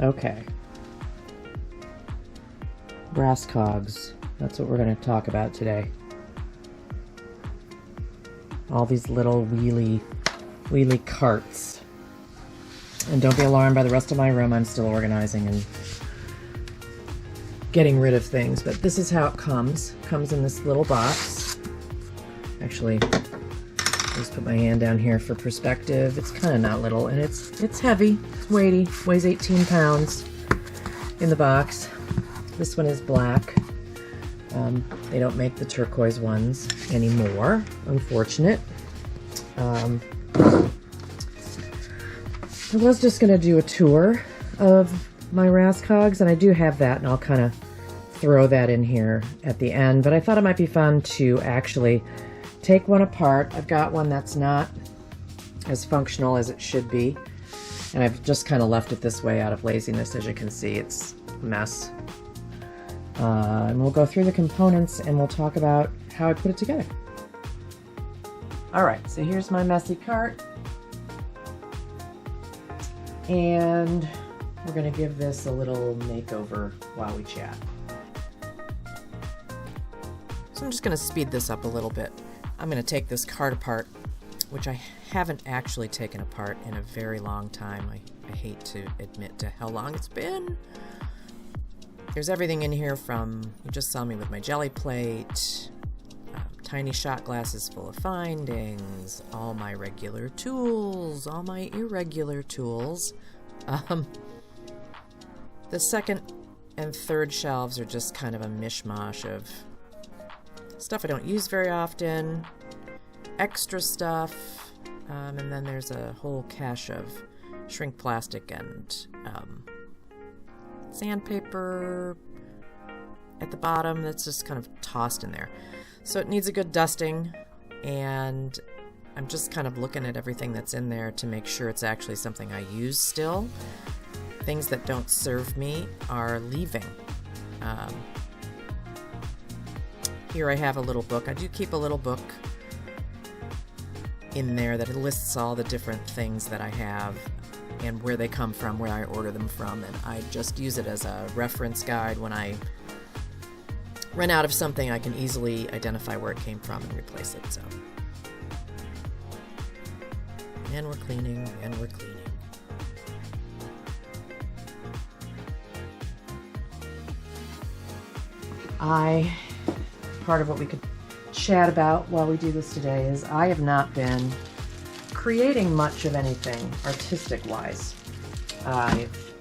Okay. Raskogs. That's what we're going to talk about today. All these little wheelie carts. And don't be alarmed by the rest of my room. I'm still organizing and getting rid of things. But this is how it comes. It comes in this little box. Actually, just put my hand down here for perspective. It's kind of not little, and it's heavy. It's weighty. Weighs 18 pounds in the box. This one is black. They don't make the turquoise ones anymore. Unfortunate. I was just going to do a tour of my Raskogs, and I do have that, and I'll kind of throw that in here at the end. But I thought it might be fun to actually take one apart. I've got one that's not as functional as it should be, and I've just kind of left it this way out of laziness. As you can see, it's a mess. And we'll go through the components and we'll talk about how I put it together. Alright, so here's my messy cart. And we're going to give this a little makeover while we chat. So I'm just going to speed this up a little bit. I'm going to take this cart apart, which I haven't actually taken apart in a very long time. I hate to admit to how long it's been. There's everything in here from, you just saw me with my jelly plate, tiny shot glasses full of findings, all my regular tools, all my irregular tools. The second and third shelves are just kind of a mishmash of stuff I don't use very often, extra stuff, and then there's a whole cache of shrink plastic and sandpaper at the bottom that's just kind of tossed in there. So it needs a good dusting, and I'm just kind of looking at everything that's in there to make sure it's actually something I use still. Things that don't serve me are leaving. Here I have a little book. I do keep a little book in there that lists all the different things that I have and where they come from, where I order them from, and I just use it as a reference guide. When I run out of something, I can easily identify where it came from and replace it. So, and we're cleaning, and we're cleaning. Part of what we could chat about while we do this today is I have not been creating much of anything artistic-wise. I've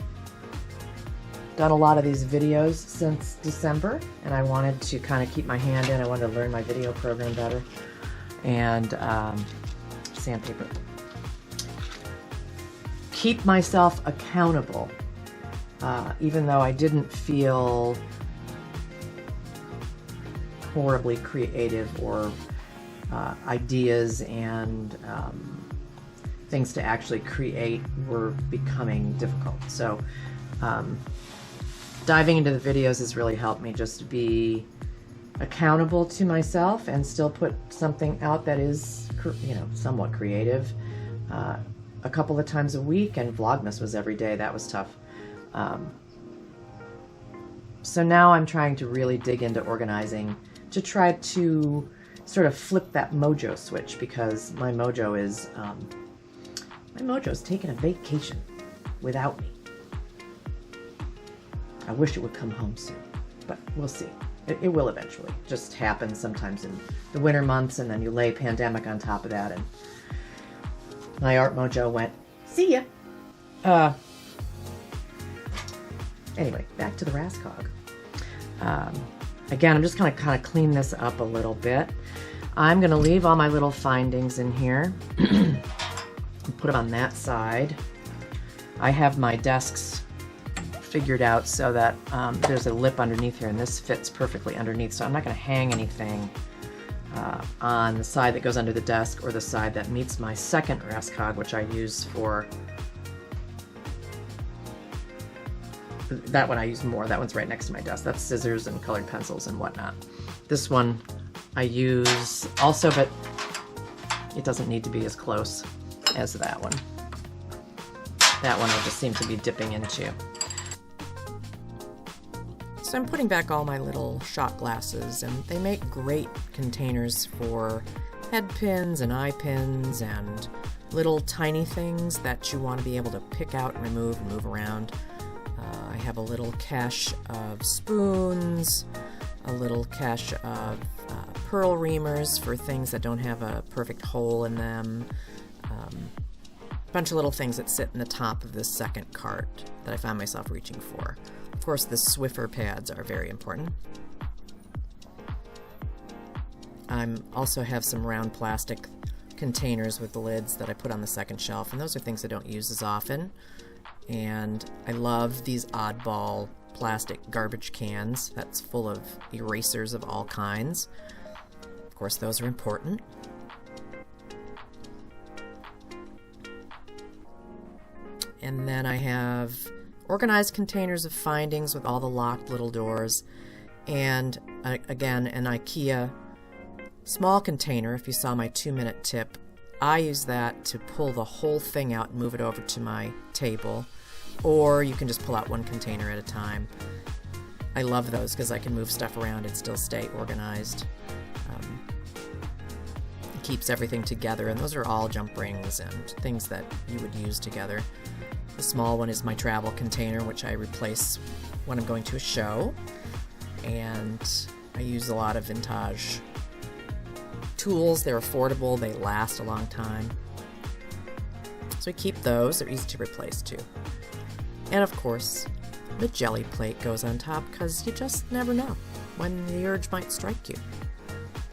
done a lot of these videos since December, and I wanted to kind of keep my hand in. I wanted to learn my video program better. And sandpaper. Keep myself accountable, even though I didn't feel horribly creative or ideas and things to actually create were becoming difficult. So diving into the videos has really helped me just be accountable to myself and still put something out that is, you know, somewhat creative a couple of times a week, and Vlogmas was every day. That was tough. So now I'm trying to really dig into organizing to try to sort of flip that mojo switch, because my mojo is taking a vacation without me. I wish it would come home soon, but we'll see. It will eventually. It just happens sometimes in the winter months, and then you lay pandemic on top of that, and my art mojo went, see ya. Anyway, back to the Raskog. Again, I'm just going to kind of clean this up a little bit. I'm going to leave all my little findings in here and put them on that side. I have my desks figured out so that there's a lip underneath here, and this fits perfectly underneath, so I'm not going to hang anything on the side that goes under the desk or the side that meets my second Raskog, which I use for that one. I use more. That one's right next to my desk. That's scissors and colored pencils and whatnot. This one I use also, but it doesn't need to be as close as that one. That one I just seem to be dipping into. So I'm putting back all my little shot glasses, and they make great containers for head pins and eye pins and little tiny things that you want to be able to pick out and remove and move around. I have a little cache of spoons, a little cache of pearl reamers for things that don't have a perfect hole in them, a bunch of little things that sit in the top of this second cart that I found myself reaching for. Of course, the Swiffer pads are very important. I also have some round plastic containers with the lids that I put on the second shelf, and those are things I don't use as often. And I love these oddball plastic garbage cans that's full of erasers of all kinds. Of course, those are important. And then I have organized containers of findings with all the locked little doors, and again, an Ikea small container. If you saw my 2-minute tip, I use that to pull the whole thing out and move it over to my table, or you can just pull out one container at a time. I love those because I can move stuff around and still stay organized. It keeps everything together, and those are all jump rings and things that you would use together. The small one is my travel container, which I replace when I'm going to a show, and I use a lot of vintage tools. They're affordable, they last a long time. So I keep those, they're easy to replace too. And of course, the jelly plate goes on top because you just never know when the urge might strike you.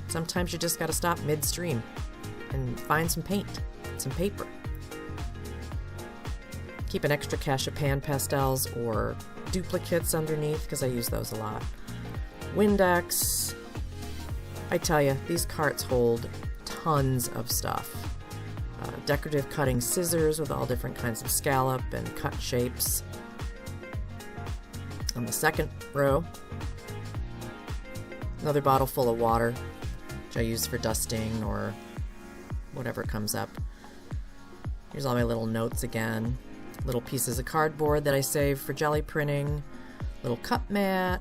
Sometimes you just got to stop midstream and find some paint, some paper. Keep an extra cache of pan pastels or duplicates underneath because I use those a lot. Windex. I tell you, these carts hold tons of stuff. Decorative cutting scissors with all different kinds of scallop and cut shapes. On the second row, another bottle full of water, which I use for dusting or whatever comes up. Here's all my little notes again. Little pieces of cardboard that I save for jelly printing. Little cup mat.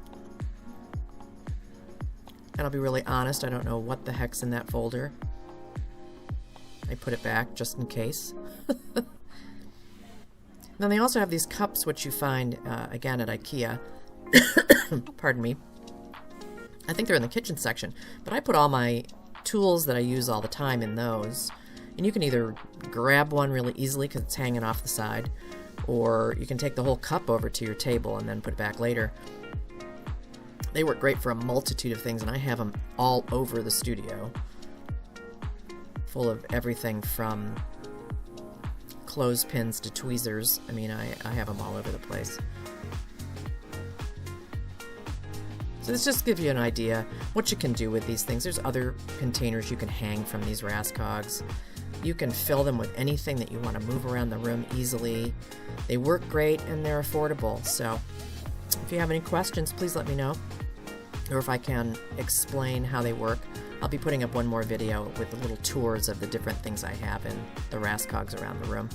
And I'll be really honest, I don't know what the heck's in that folder. I put it back just in case. Then they also have these cups, which you find, again, at Ikea. Pardon me. I think they're in the kitchen section. But I put all my tools that I use all the time in those. And you can either grab one really easily because it's hanging off the side, or you can take the whole cup over to your table and then put it back later. They work great for a multitude of things, and I have them all over the studio, full of everything from clothespins to tweezers. I mean, I have them all over the place. So this just gives you an idea what you can do with these things. There's other containers you can hang from these Raskogs. You can fill them with anything that you want to move around the room easily. They work great and they're affordable. So if you have any questions, please let me know. Or if I can explain how they work, I'll be putting up one more video with the little tours of the different things I have in the Raskogs around the room.